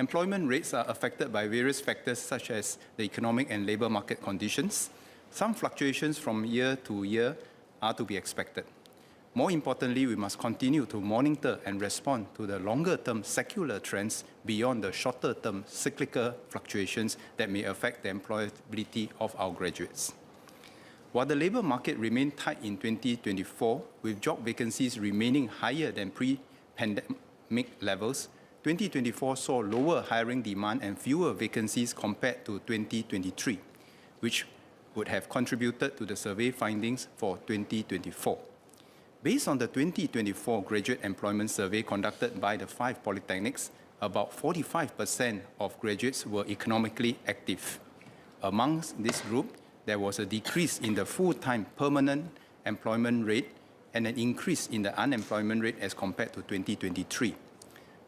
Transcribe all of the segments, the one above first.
Employment rates are affected by various factors such as the economic and labour market conditions. Some fluctuations from year to year are to be expected. More importantly, we must continue to monitor and respond to the longer-term secular trends beyond the shorter-term cyclical fluctuations that may affect the employability of our graduates. While the labour market remained tight in 2024, with job vacancies remaining higher than pre-pandemic levels, 2024 saw lower hiring demand and fewer vacancies compared to 2023, which would have contributed to the survey findings for 2024. Based on the 2024 graduate employment survey conducted by the 5 polytechnics, about 45% of graduates were economically active. Amongst this group, there was a decrease in the full-time permanent employment rate and an increase in the unemployment rate as compared to 2023.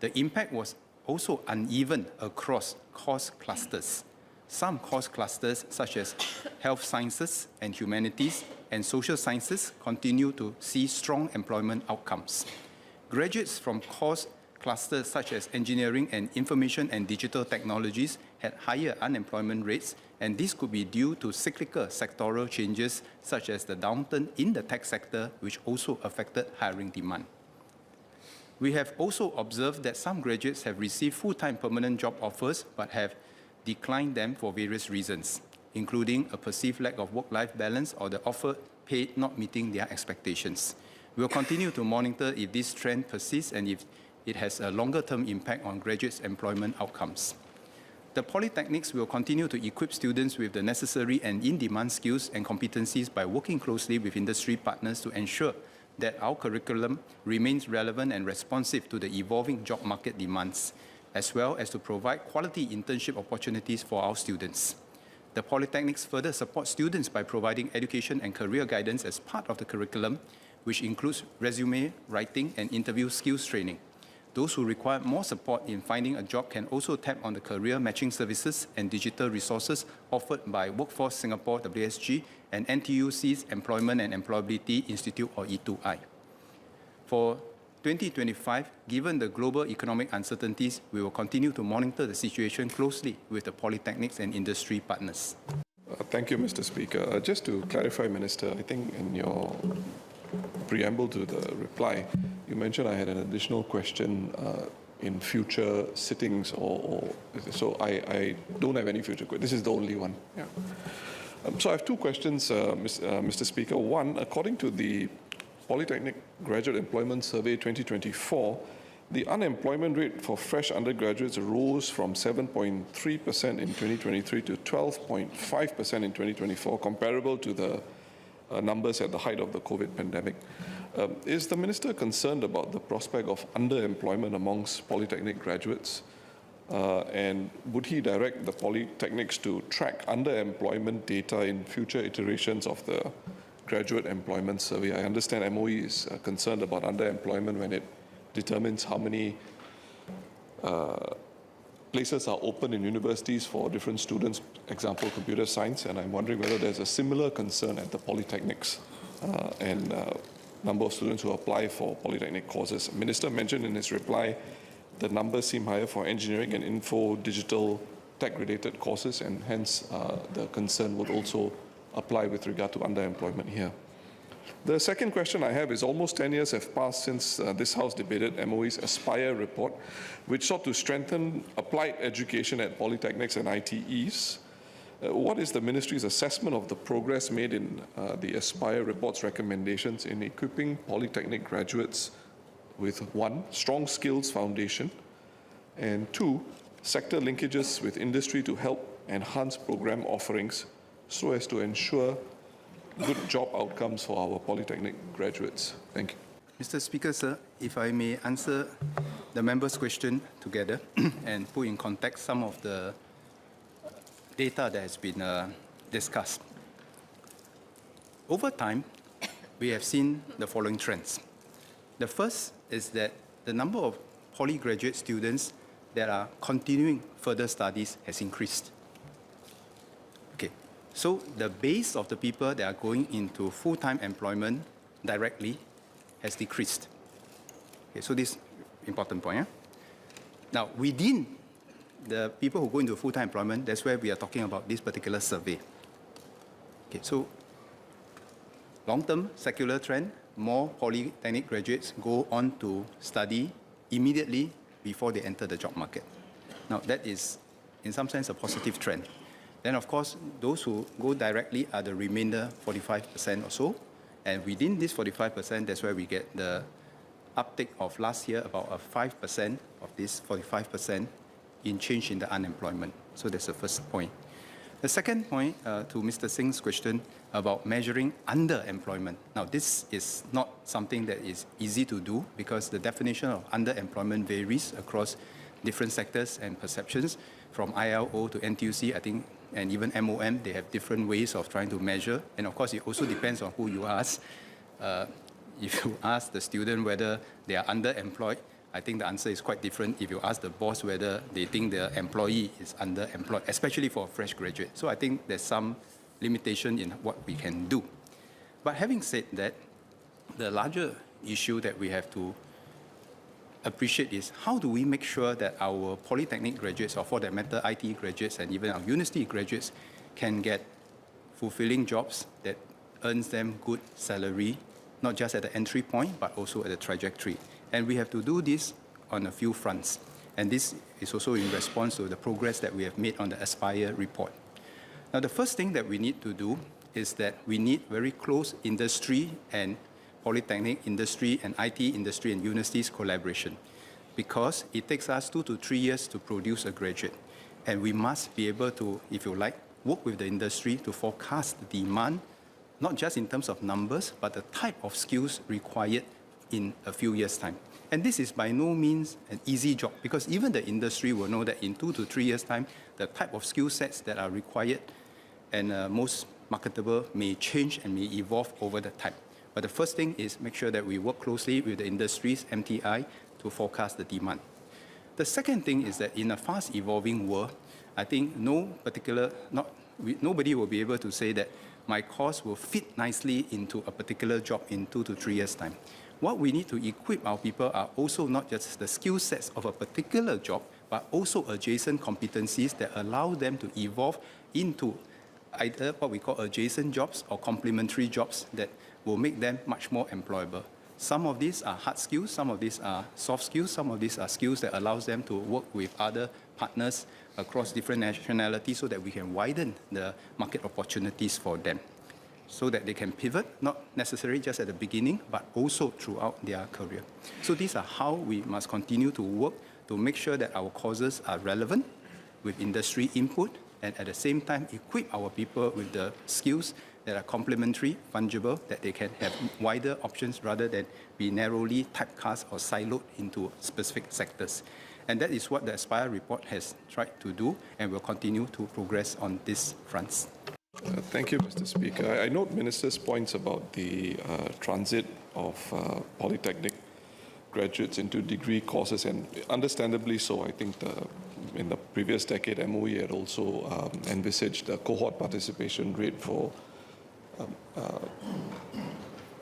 The impact was also uneven across course clusters. Some course clusters, such as health sciences and humanities and social sciences, continue to see strong employment outcomes. Graduates from course clusters such as engineering and information and digital technologies had higher unemployment rates, and this could be due to cyclical sectoral changes such as the downturn in the tech sector, which also affected hiring demand. We have also observed that some graduates have received full-time permanent job offers but have declined them for various reasons, including a perceived lack of work-life balance or the offered pay not meeting their expectations. We will continue to monitor if this trend persists and if it has a longer-term impact on graduates' employment outcomes. The polytechnics will continue to equip students with the necessary and in-demand skills and competencies by working closely with industry partners to ensure that our curriculum remains relevant and responsive to the evolving job market demands, as well as to provide quality internship opportunities for our students. The polytechnics further support students by providing education and career guidance as part of the curriculum, which includes resume writing and interview skills training. Those who require more support in finding a job can also tap on the career matching services and digital resources offered by Workforce Singapore WSG and NTUC's Employment and Employability Institute, or E2I. For 2025, given the global economic uncertainties, we will continue to monitor the situation closely with the polytechnics and industry partners. Thank you, Mr. Speaker. Just to clarify, Minister, I think in your preamble to the reply, you mentioned I had an additional question in future sittings, so I don't have any future questions. This is the only one. Yeah. So I have two questions, Mr. Speaker. One, according to the Polytechnic Graduate Employment Survey 2024, the unemployment rate for fresh undergraduates rose from 7.3% in 2023 to 12.5% in 2024, comparable to the numbers at the height of the COVID pandemic. Is the Minister concerned about the prospect of underemployment amongst polytechnic graduates? And would he direct the polytechnics to track underemployment data in future iterations of the graduate employment survey? I understand MOE is concerned about underemployment when it determines how many places are open in universities for different students, example, computer science, and I'm wondering whether there's a similar concern at the polytechnics and number of students who apply for polytechnic courses. The Minister mentioned in his reply the numbers seem higher for engineering and info, digital, tech-related courses, and hence the concern would also apply with regard to underemployment here. The second question I have is almost 10 years have passed since this House debated MOE's Aspire report, which sought to strengthen applied education at polytechnics and ITEs. What is the Ministry's assessment of the progress made in the Aspire report's recommendations in equipping polytechnic graduates with 1, strong skills foundation, and 2, sector linkages with industry to help enhance program offerings so as to ensure good job outcomes for our polytechnic graduates? Thank you. Mr. Speaker, sir, if I may answer the member's question together and put in context some of the data that has been discussed. Over time, we have seen the following trends. The first is that the number of poly-graduate students that are continuing further studies has increased. Okay, so the base of the people that are going into full-time employment directly has decreased. Okay, so this important point. Now, within the people who go into full-time employment, that's where we are talking about this particular survey. Okay, so long-term secular trend, more polytechnic graduates go on to study immediately before they enter the job market. Now, that is, in some sense, a positive trend. Then, of course, those who go directly are the remainder 45% or so. And within this 45%, that's where we get the uptick of last year, about a 5% of this 45% in change in the unemployment. So that's the first point. The second point to Mr. Singh's question about measuring underemployment. Now, this is not something that is easy to do because the definition of underemployment varies across different sectors and perceptions. From ILO to NTUC, I think, and even MOM, they have different ways of trying to measure. And of course, it also depends on who you ask. If you ask the student whether they are underemployed, I think the answer is quite different if you ask the boss whether they think the employee is underemployed, especially for a fresh graduate. So I think there's some limitation in what we can do. But having said that, the larger issue that we have to appreciate is how do we make sure that our polytechnic graduates, or for that matter, IT graduates and even our university graduates can get fulfilling jobs that earns them good salary, not just at the entry point, but also at the trajectory. And we have to do this on a few fronts. And this is also in response to the progress that we have made on the Aspire report. Now, the first thing that we need to do is that we need very close industry and polytechnic industry and IT industry and universities collaboration, because it takes us 2 to 3 years to produce a graduate. And we must be able to, if you like, work with the industry to forecast the demand, not just in terms of numbers, but the type of skills required in a few years' time. And this is by no means an easy job, because even the industry will know that in 2 to 3 years' time, the type of skill sets that are required and most marketable may change and may evolve over the time. But the first thing is make sure that we work closely with the industries, MTI, to forecast the demand. The second thing is that in a fast evolving world, I think nobody will be able to say that my course will fit nicely into a particular job in 2 to 3 years' time. What we need to equip our people are also not just the skill sets of a particular job, but also adjacent competencies that allow them to evolve into either what we call adjacent jobs or complementary jobs that will make them much more employable. Some of these are hard skills, some of these are soft skills, some of these are skills that allows them to work with other partners across different nationalities so that we can widen the market opportunities for them, so that they can pivot, not necessarily just at the beginning, but also throughout their career. So these are how we must continue to work to make sure that our courses are relevant with industry input, and at the same time equip our people with the skills that are complementary, fungible, that they can have wider options rather than be narrowly typecast or siloed into specific sectors. And that is what the Aspire report has tried to do, and will continue to progress on these fronts. Thank you, Mr. Speaker. I note Minister's points about the transit of polytechnic graduates into degree courses, and understandably so. I think in the previous decade, MOE had also envisaged a cohort participation rate for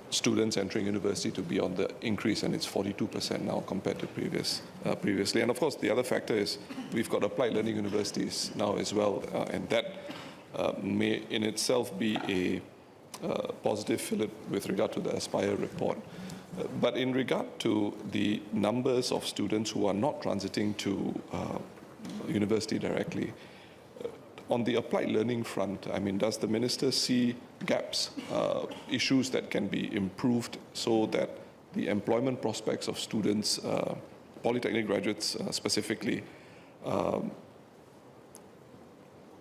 students entering university to be on the increase, and it's 42% now compared to previously. And of course, the other factor is we've got applied learning universities now as well, and that may in itself be a positive fillip with regard to the Aspire report. But in regard to the numbers of students who are not transiting to university directly, on the applied learning front, I mean, does the minister see gaps, issues that can be improved so that the employment prospects of students, polytechnic graduates specifically, I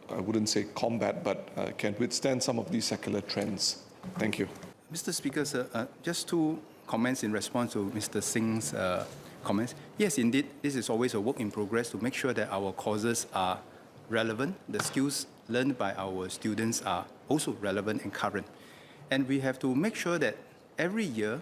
wouldn't say combat, but can withstand some of these secular trends? Thank you. Mr. Speaker, sir, just two comments in response to Mr. Singh's comments. Yes, indeed, this is always a work in progress to make sure that our courses are relevant, the skills learned by our students are also relevant and current. And we have to make sure that every year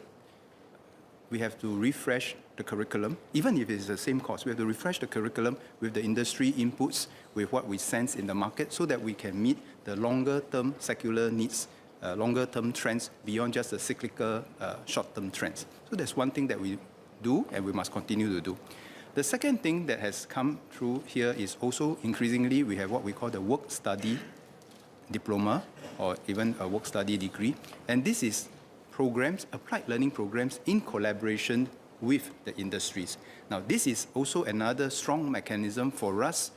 we have to refresh the curriculum, even if it's the same course. We have to refresh the curriculum with the industry inputs, with what we sense in the market, so that we can meet the longer-term secular needs, longer-term trends beyond just the cyclical short-term trends. So that's one thing that we do and we must continue to do. The second thing that has come through here is also increasingly we have what we call the work-study diploma or even a work-study degree. And this is programs, applied learning programs in collaboration with the industries. Now, this is also another strong mechanism for us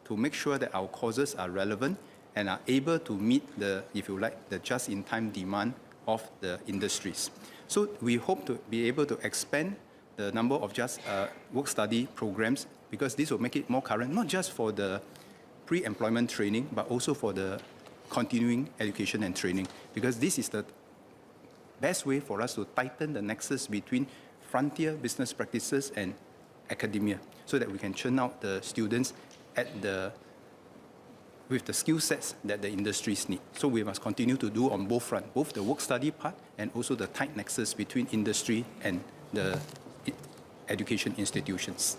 to make sure that our courses are relevant and are able to meet the, if you like, the just-in-time demand of the industries. So we hope to be able to expand the number of just work-study programs, because this will make it more current, not just for the pre-employment training, but also for the continuing education and training, because this is the best way for us to tighten the nexus between frontier business practices and academia, so that we can churn out the students with the skill sets that the industries need. So we must continue to do on both fronts, both the work-study part and also the tight nexus between industry and the education institutions.